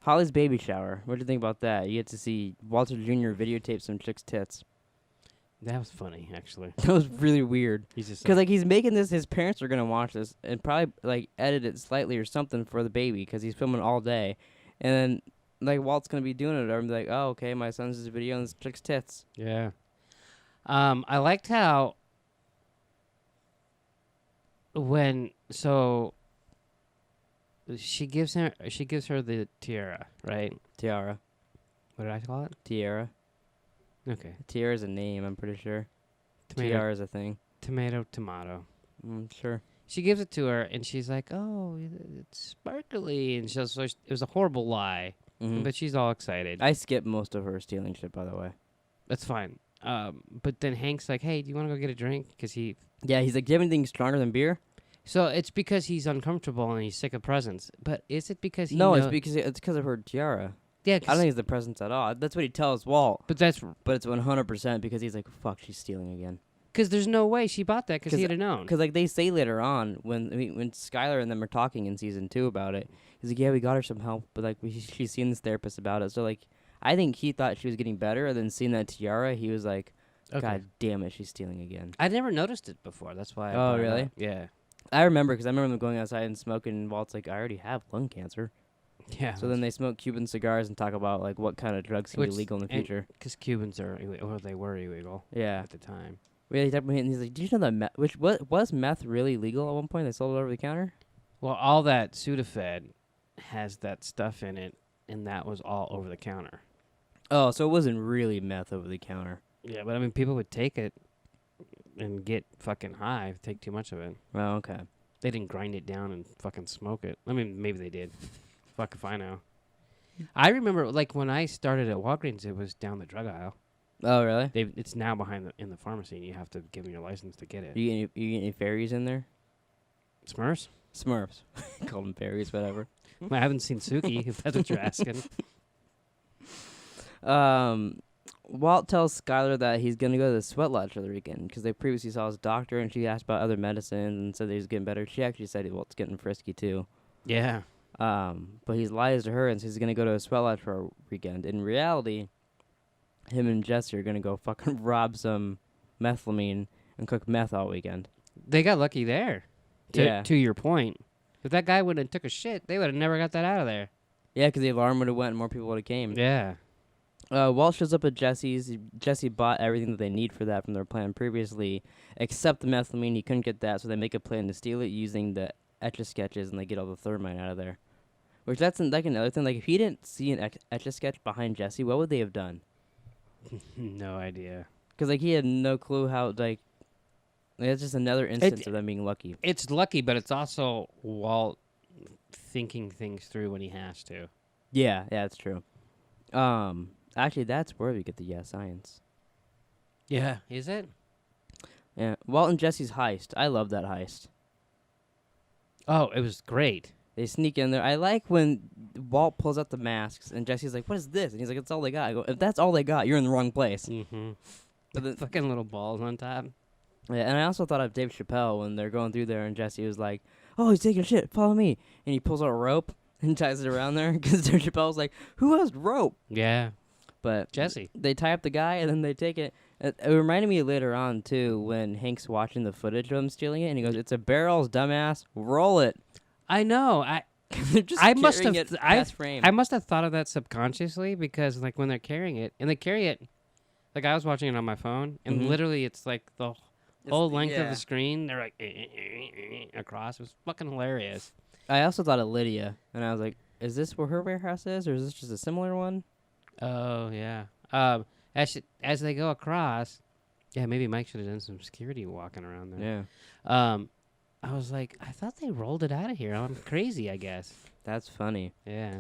Holly's baby shower. What do you think about that? You get to see Walter Jr. videotape some chick's tits. That was funny, actually. That was really weird. He's just Because, like, he's making this, his parents are going to watch this and probably, like, edit it slightly or something for the baby because he's filming all day. And then, like, Walt's going to be doing it. Or I'm like, oh, okay, my son's just video on this chick's tits. yeah. I liked how she gives her the tiara, right? Tiara. What did I call it? Tiara. Okay. Tiara's a name, I'm pretty sure. Tomato. Tiara's a thing. Tomato. Sure. She gives it to her, and she's like, "Oh, it's sparkly," and it was a horrible lie, Mhm. but she's all excited. I skipped most of her stealing shit, by the way. That's fine. But then Hank's like, "Hey, do you want to go get a drink?" Because Yeah, he's like, do you have anything stronger than beer? so it's because he's uncomfortable and he's sick of presents. But is it because he No, knows? it's because of her tiara. Yeah, I don't think it's the presents at all. That's what he tells Walt. but that's But it's 100% because he's like, fuck, she's stealing again. because there's no way she bought that because he 'Cause- would have known. Because, like, they say later on, when Skylar and them are talking in season 2 about it, he's like, yeah, we got her some help, but, like, she's seen this therapist about it. So, like, I think he thought she was getting better, and then seeing that tiara, he was like, Okay. God damn it, she's stealing again. I'd never noticed it before. That's why. I Oh, brought it really? up. Yeah. I remember because I remember them going outside and smoking. And Walt's like, I already have lung cancer. Yeah. So then they smoke Cuban cigars and talk about like what kind of drugs can be Which- legal in the and- future. Because Cubans are, or they were illegal Yeah. at the time. Yeah, and he's like, did you know that was meth really legal at one point? They sold it over the counter? Well, all that Sudafed has that stuff in it, and that was all over the counter. Oh, so it wasn't really meth over the counter. Yeah, but I mean, people would take it and get fucking high, take too much of it. Oh, okay. They didn't grind it down and fucking smoke it. I mean, maybe they did. Fuck if I know. I remember, like, when I started at Walgreens, it was down the drug aisle. Oh, really? It's now behind in the pharmacy, and you have to give them your license to get it. You get any fairies in there? Smurfs? Smurfs. Call them fairies, whatever. I haven't seen Suki, if that's what you're asking. Walt tells Skylar that he's going to go to the sweat lodge for the weekend because they previously saw his doctor and she asked about other medicines and said that he's getting better. She actually said Walt's getting frisky too. Yeah. But he lies to her and says he's going to go to a sweat lodge for a weekend. In reality, him and Jesse are going to go fucking rob some methylamine and cook meth all weekend. They got lucky there. Yeah. To your point. If that guy wouldn't have took a shit, they would have never got that out of there. Yeah, because the alarm would have went and more people would have came. Yeah. Walt shows up at Jesse's. Jesse bought everything that they need for that from their plan previously, except the methylamine. He couldn't get that, so they make a plan to steal it using the Etch-a-Sketches, and they get all the thermite out of there. Which that's like another thing. Like if he didn't see an Etch-a-Sketch behind Jesse, what would they have done? No idea. Because like he had no clue how like. It's just another instance of them being lucky. It's lucky, but it's also Walt thinking things through when he has to. Yeah, that's true. Actually, that's where we get the science. Yeah. Is it? Yeah, Walt and Jesse's heist. I love that heist. Oh, it was great. They sneak in there. I like when Walt pulls out the masks and Jesse's like, "What is this?" And he's like, "It's all they got." I go, "If that's all they got, you're in the wrong place." Mm-hmm. But the, Fucking little balls on top. yeah, and I also thought of Dave Chappelle when they're going through there and Jesse was like, "Oh, he's taking shit. Follow me." And he pulls out a rope and ties it around there because Dave Chappelle's like, "Who has rope?" Yeah. But Jesse. they tie up the guy and then they take it. It reminded me later on too when Hank's watching the footage of him stealing it and he goes, "It's a barrels, dumbass. Roll it." I know. They're just I must carrying have. it past frame. I must have thought of that subconsciously because, like, when they're carrying it, and they carry it, like I was watching it on my phone, and Mhm. literally it's like the whole length of yeah. the screen. They're like across. It was fucking hilarious. I also thought of Lydia, and I was like, "Is this where her warehouse is, or is this just a similar one?" Oh yeah. As they go across, yeah, maybe Mike should have done some security walking around there. Yeah, I was like, I thought they rolled it out of here. I'm crazy, I guess. that's funny. Yeah.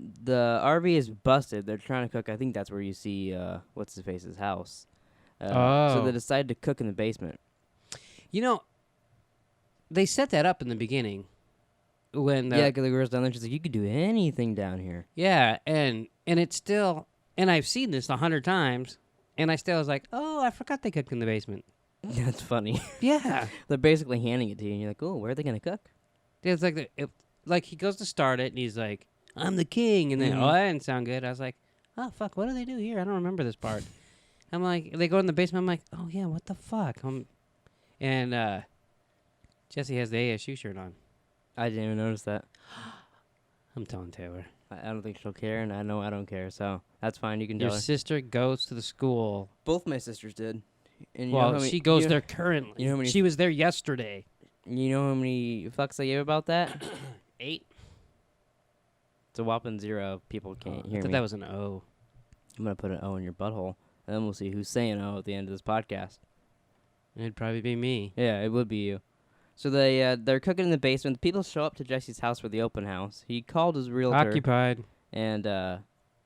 The RV is busted. They're trying to cook. I think that's where you see what's his face's house. So Oh. they decide to cook in the basement. You know, they set that up in the beginning. When Yeah, because the girl's down there. She's like, "You could do anything down here." yeah, and it's still, and I've seen this 100 times, and I still was like, oh, I forgot they cooked in the basement. That's funny. Yeah, They're basically handing it to you, and you're like, "Oh, where are they gonna cook?" it's like like he goes to start it, and he's like, I'm the king, and then Mhm. oh, that didn't sound good. I was like, oh fuck, what do they do here? I don't remember this part. I'm like, they go in the basement. I'm like, oh yeah, what the fuck? And Jesse has the ASU shirt on. I didn't even notice that. I'm telling Taylor. I don't think she'll care, and I know I don't care, so that's fine. You can Your tell her. sister goes to the school. Both my sisters did. And you know Well, how many- she goes you know- there currently. you know how many- She was there yesterday. You know how many fucks I gave about that? 8. It's a whopping 0. People can't I hear thought me. that was an O. I'm gonna put an O in your butthole, and then we'll see who's saying O at the end of this podcast. It'd probably be me. Yeah, it would be you. So they're cooking in the basement. People show up to Jesse's house for the open house. He called his realtor, Occupied. and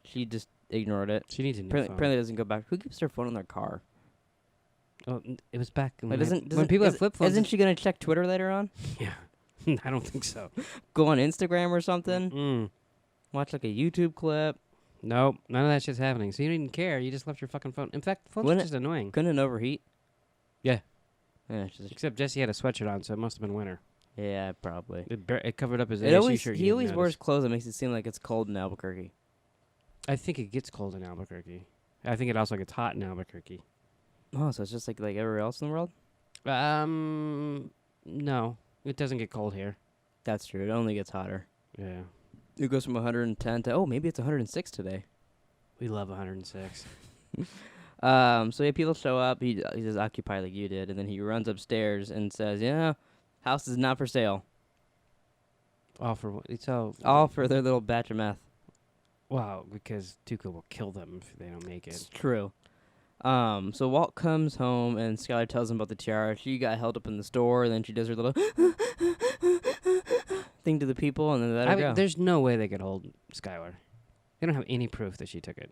she just ignored it. She needs a new Apparently, phone. apparently doesn't go back. Who keeps their phone in their car? Oh, it was back when, Like, when people have flip phones. Isn't she gonna check Twitter later on? Yeah. I don't think so. Go on Instagram or something? Mm. Watch like a YouTube clip? Nope. None of that shit's happening. So you didn't care. You just left your fucking phone. In fact, the phone's Wouldn't just annoying. Couldn't it overheat? Yeah. Yeah, it's just, Except Jesse had a sweatshirt on, so it must have been winter. yeah, probably. It covered up his It ASU always shirt. he you always didn't wears notice. clothes that makes it seem like it's cold in Albuquerque. I think it gets cold in Albuquerque. I think it also gets hot in Albuquerque. Oh, so it's just like everywhere else in the world? No, it doesn't get cold here. That's true. It only gets hotter. Yeah, It goes from 110 to maybe it's 106 today. we love 106. So yeah, people show up. He's occupied like you did, and then he runs upstairs and says, "Yeah, house is not for sale. All for what? It's All for their little batch of meth." Wow, because Tuco will kill them if they don't make It's it. true. So Walt comes home and Skylar tells him about the tiara. She got held up in the store, and then she does her little thing to the people, and then let her go. There's no way they could hold Skylar. They don't have any proof that she took it.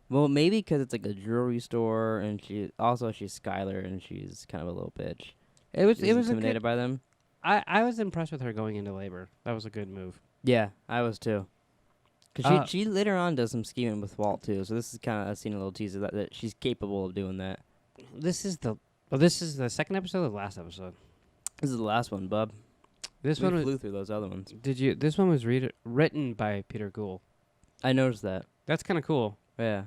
Well, maybe because it's like a jewelry store, and she's Skylar, and she's kind of a little bitch. It was She's intimidated by them. I was impressed with her going into labor. That was a good move. Yeah, I was too. Cause she later on does some scheming with Walt too, so this is kind of I've seen a little teaser that she's capable of doing that. This is the second episode or the last episode. This is the last one, bub. This We one flew through those other ones. This one was written by Peter Gould. I noticed that. That's kind of cool. Yeah.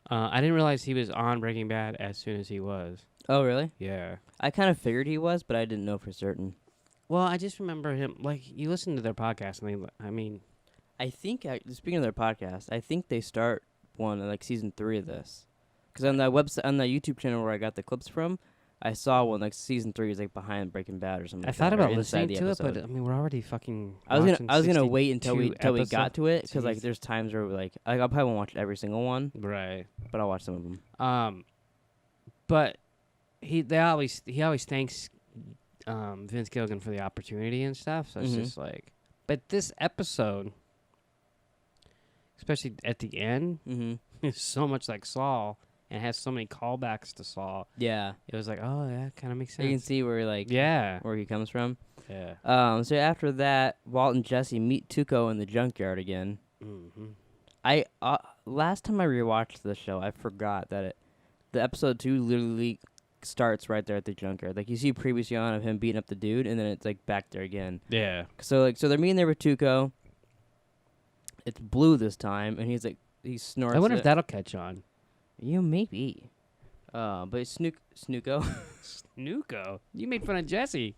I didn't realize he was on Breaking Bad as soon as he was. Oh, really? Yeah. I kind of figured he was, but I didn't know for certain. Well, I just remember him. Like, you listen to their podcast, and I think, speaking of their podcast, I think they start one in, like, season 3 of this. Because on that website, on that YouTube channel where I got the clips from, I saw one, like, season 3 is, like, behind Breaking Bad or something. I like thought that, or about inside listening the to it, episode. but we're already fucking. I was gonna wait until we 62 got to it, because, like, Jeez. there's times where, like, I probably won't watch every single one, Right. but I'll watch some of them. But he always thanks Vince Gilligan for the opportunity and stuff. So it's Mhm. just like, but this episode, especially at the end, Mm-hmm. is so much like Saul and has so many callbacks to Saul. Yeah. It was like, oh yeah, kind of makes You can sense. see where, like, Yeah. where he comes from. Yeah. So after that, Walt and Jesse meet Tuco in the junkyard again. Mm-hmm. I last time I rewatched the show, I forgot that the episode 2 literally starts right there at the junkyard. Like, you see previously on of him beating up the dude, and then it's like back there again. Yeah. So they're meeting there with Tuco. It's blue this time, and he snorts. I wonder if it. that'll catch on. Yeah, maybe. But Snuko. Snuko, you made fun of Jesse.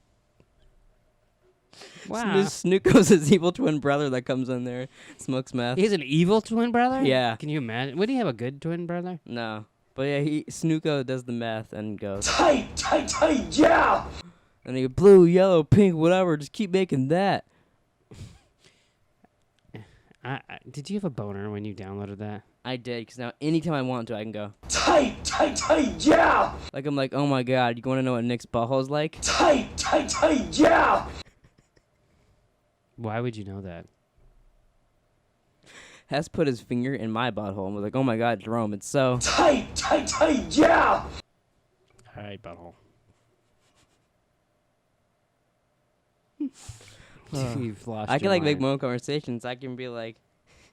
Wow. Snuko's his evil twin brother that comes in there, smokes meth. He's an evil twin brother? Yeah. Can you imagine? Would he have a good twin brother? No. But yeah, Snuko does the meth and goes, Tight, yeah! and he goes, blue, yellow, pink, whatever, just keep making that. Did you have a boner when you downloaded that? I did, because now anytime I want to, I can go. Tight, yeah! Like, I'm like, oh my god, you want to know what Nick's butthole's like? Tight, yeah! Why would you know that? Hess put his finger in my butthole and was like, oh my god, Jerome, it's so... Tight, yeah! All right, butthole. You've lost. I can, your like, make mind. my own conversations. I can be like,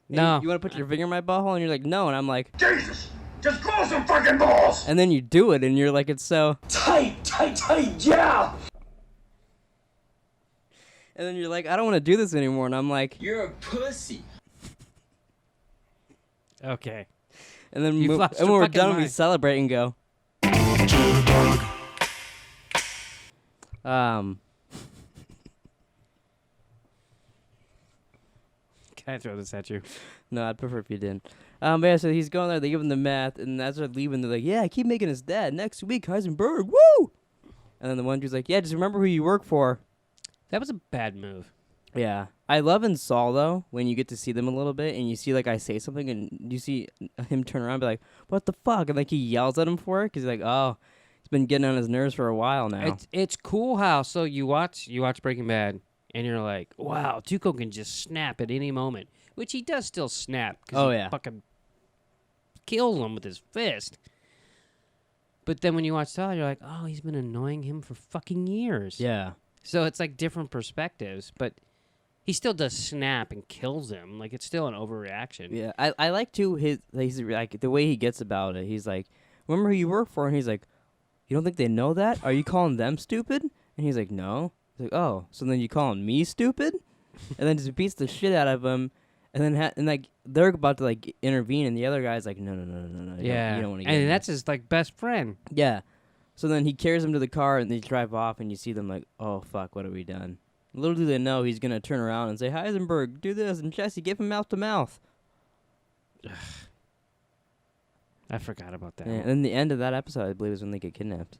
hey, No. you want to put your finger in my butthole? And you're like, no. And I'm like, Jesus! Just grow some fucking balls! and then you do it, and you're like, it's so... Tight, yeah! And then you're like, I don't want to do this anymore. And I'm like... You're a pussy. Okay. And then You've lost and when your we're fucking done, we mind. celebrate and go... Can I throw this at you? No, I'd prefer if you didn't. But yeah, so he's going there, they give him the math, and as they're leaving, they're like, yeah, I keep making his dad. Next week, Heisenberg, woo! And then the one dude's like, yeah, just remember who you work for. That was a bad move. Yeah. I love in Saul, though, when you get to see them a little bit, and you see, like, I say something, and you see him turn around and be like, what the fuck? And, like, he yells at him for it, because he's like, oh, he's been getting on his nerves for a while now. It's cool how so you watch Breaking Bad and you're like, wow, Tuco can just snap at any moment, which he does still snap. 'Cause Oh, he yeah. fucking kills him with his fist. But then when you watch Saul, you're like, oh, he's been annoying him for fucking years. Yeah. So it's like different perspectives, but he still does snap and kills him. Like, it's still an overreaction. Yeah. I like, too, he's like, the way he gets about it. He's like, remember who you work for? And he's like, you don't think they know that? Are you calling them stupid? And he's like, no. He's like, oh, so then you calling me stupid? And then just beats the shit out of him. And then like they're about to intervene, and the other guy's like, no. Yeah. You don't want to. And that's his like best friend. Yeah. So then he carries him to the car, and they drive off, and you see them like, oh, fuck, what have we done? Little do they know he's going to turn around and say, Heisenberg, do this, and Jesse, give him mouth to mouth. I forgot about that. Yeah, and then the end of that episode, I believe, is when they get kidnapped.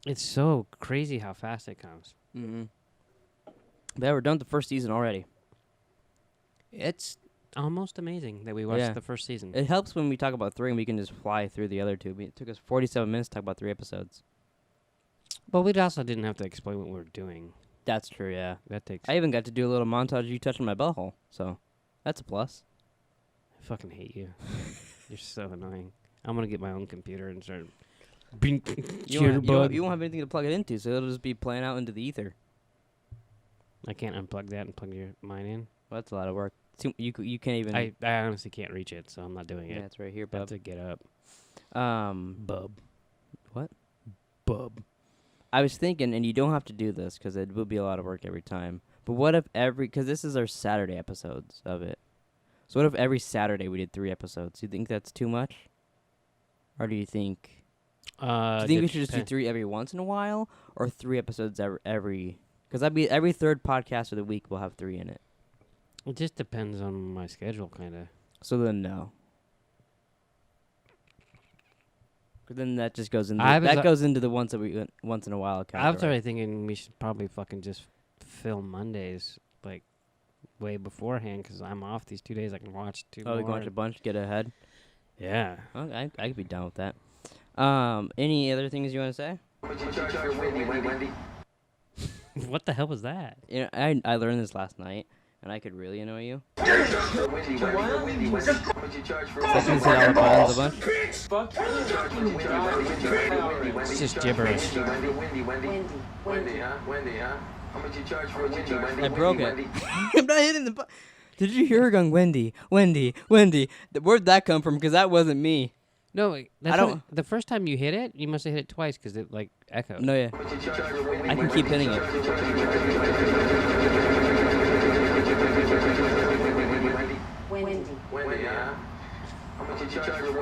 It's so crazy how fast it comes. Mm-hmm. But we're done with the first season already. It's almost amazing that we watched the first season. It helps when we talk about 3 and we can just fly through the other 2. It took us 47 minutes to talk about 3 episodes. But we also didn't have to explain what we were doing. That's true, yeah. That takes... I even got to do a little montage of you touching my butthole, so that's a plus. I fucking hate you. You're so annoying. I'm going to get my own computer and start... you won't have anything to plug it into, so it'll just be playing out into the ether. I can't unplug that and plug mine in. Well, that's a lot of work. You can't even... I honestly can't reach it, so I'm not doing it. Yeah, it's right here, I have bub. to get up. Bub. What? Bub. I was thinking, and you don't have to do this because it would be a lot of work every time. But what if because this is our Saturday episodes of it. So what if every Saturday we did 3 episodes? Do you think that's too much? Or do you think... do you think we should just do 3 every once in a while? Or 3 episodes every... Because every third podcast of the week will have 3 in it. It just depends on my schedule, kind of. So then no. But then that just goes into goes into the once in a while category. I was already thinking we should probably fucking just film Mondays, like, way beforehand, because I'm off these 2 days. I can watch 2 more. Oh, we can watch a bunch, get ahead? Yeah. Okay, I could be down with that. Any other things you want to say? What the hell was that? You know, I learned this last night, and I could really annoy you. Just So close I some can say all the fucking buttons a balls. bunch. It's just gibberish. I broke it. I'm not hitting the button. Did you hear her going, Wendy, Wendy, Wendy? Where'd that come from? Because that wasn't me. No, that's I don't- the first time you hit it, you must have hit it twice because it, like, echoed. No, yeah. I can keep hitting it.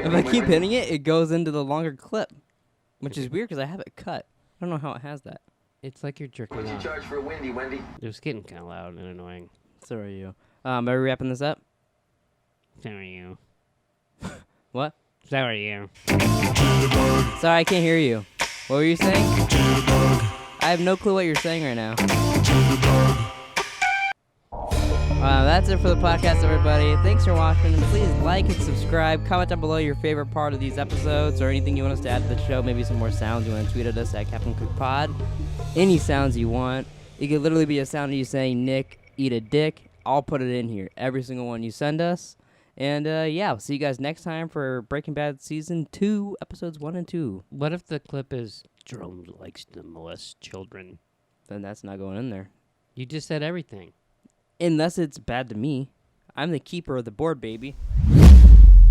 If I keep hitting it, it goes into the longer clip. Which is weird because I have it cut. I don't know how it has that. It's like you're jerking off. It was getting kind of loud and annoying. So are you. Are we wrapping this up? So are you. What? So are you. Sorry, I can't hear you. What were you saying? I have no clue what you're saying right now. That's it for the podcast, everybody. Thanks for watching. Please like and subscribe. Comment down below your favorite part of these episodes or anything you want us to add to the show. Maybe some more sounds you want to tweet at us at Captain Cook Pod. Any sounds you want. It could literally be a sound of you saying, Nick, eat a dick. I'll put it in here. Every single one you send us. And, yeah, we'll see you guys next time for Breaking Bad Season 2, Episodes 1 and 2. What if the clip is, Jerome likes to molest children? Then that's not going in there. You just said everything. Unless it's bad to me. I'm the keeper of the board, baby.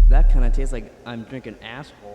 That kind of tastes like I'm drinking asshole.